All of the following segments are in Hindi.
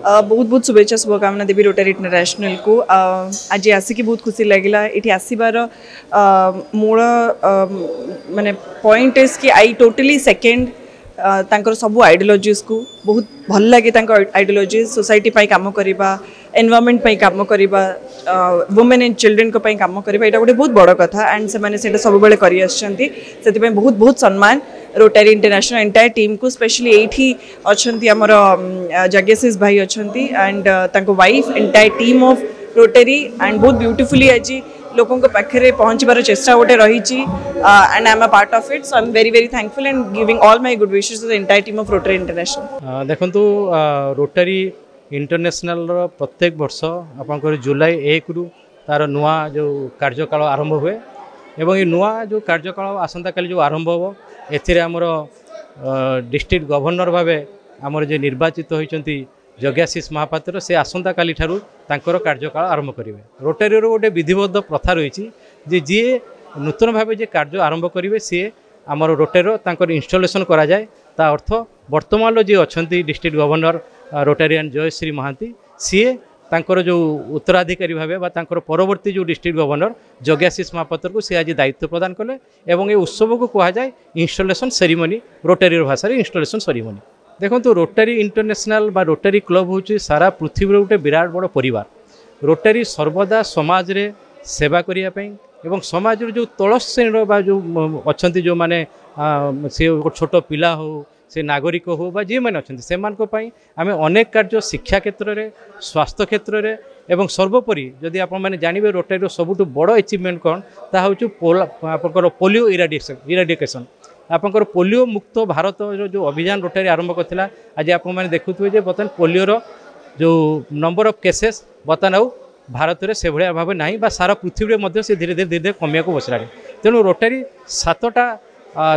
बहुत बहुत शुभेच्छा शुभकामना देवी रोटरी इंटरनेशनल को आज आसिक बहुत खुशी लगे ये आसबार मूल माने पॉइंट इज कि आई टोटली सेकेंड तांकर सब आइडियोलॉजीज को बहुत भल लगे आइडियोलॉजीज सोसाइटी पाई काम करवा एनवायरनमेंट पाई काम करवा वुमेन एंड चिल्ड्रेन को पाई काम करवा यहाँ गोटे बहुत बड़ कथा एंड से सब बेले कर बहुत बहुत सम्मान रोटरी इंटरनेशनल एंटायर टीम को स्पेशली ये अच्छा आमर जगेशिष भाई अच्छा and wife entire team of Rotary and बहुत ब्यूटीफुली आज लोकों पाखे पहुँचबार चेष्टा गोटे रही and I am a part of it so I am very very thankful and giving all my good wishes to the entire team of Rotary International. देखंतु रोटरी इंटरनेशनल प्रत्येक वर्ष आपंकर जुलाई 1 रु तार नुआ जो कार्यकाल आरंभ हुए एवं ये नुआ जो कार्यकाल आसंता काली जो आरंभ हो एथिरे हमर डिस्ट्रिक्ट गवर्नर भावे आमर जो निर्वाचित होइचंती जग्याशीष महापात्र से आसंता काली ठारू तांकर कार्यकाल आरंभ करेंगे। रोटरी गोटे विधिबद्ध प्रथा रही जी नूतन भाव जे कार्य आरंभ करेंगे सी आमर रोटरी तांकर इंस्टॉलेशन करा जाए ता अर्थ वर्तमान जी अच्छा district governor rotarian Jayashree Mahanti CA तांकर जो उत्तराधिकारी भावे बा तांकर परवर्ती जो डिस्ट्रिक्ट गवर्नर जग्याशीष महापात्र को सी आज दायित्व प्रदान कले एवं ये उत्सव को कह जाए इंस्टॉलेशन सेरिमनी रोटरी भाषा इंस्टॉलेशन सेरिमनी। देखो तो रोटरी इंटरनेशनल बा रोटरी क्लब हूँ सारा पृथ्वी गोटे विराट बड़ परिवार। रोटरी सर्वदा समाज रे सेवा करने एवं समाज जो तल श्रेणी बा जो अच्छा जो माने से छोट पिला हो से नागरिक हो बा जी मैंने अच्छा से आम अनेक कार्य शिक्षा क्षेत्र में स्वास्थ्य क्षेत्र में एवं सर्वोपरि जदि आप जानवे रोटरी सबुठ बड़ अचिवमेंट कौन ता हूँ पोलियो इराडिकेशन आपंकर पोलियो मुक्त भारत जो अभियान रोटरी आरंभ करथिला आज आप देखुए जे बर्तमान पोलियोर जो नंबर ऑफ केसेस बर्तमान आउ भारत में से भाया भाव ना बा सारा पृथ्वी में से धीरे धीरे धीरे कमिया को बसला तेणु रोटरी 7टा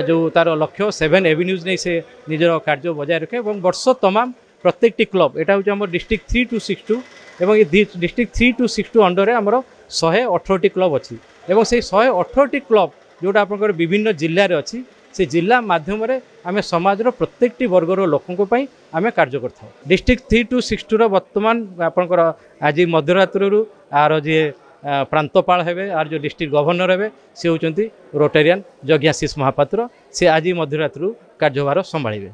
जो तार लक्ष्य 7 एवेन्यूज नहीं से निजर कार्य बजाय रखे और वर्ष तमाम प्रत्येक क्लब यहाँ हूँ आम डिस्ट्रिक्ट 3 to 62 और ये डिस्ट्रिक्ट 3 to 62 अंडर आमर 118 क्लब अच्छी और से 118 क्लब जोटा आप विभिन्न जिले में अच्छी से जिला माध्यम आम समाजर प्रत्येक वर्गर लोकों आम कार्य करता डिस्ट्रिक्ट 3 to 62 बर्तमान आपंकर आज मध्यरात्रु आर जी प्रांतपाल हेबे आर जो डिस्ट्रिक्ट गवर्नर हेबे से होचंती रोटेरियन जग्याशीष महापात्र से आज मध्यरात्रु कार्यभार संभाळिबे।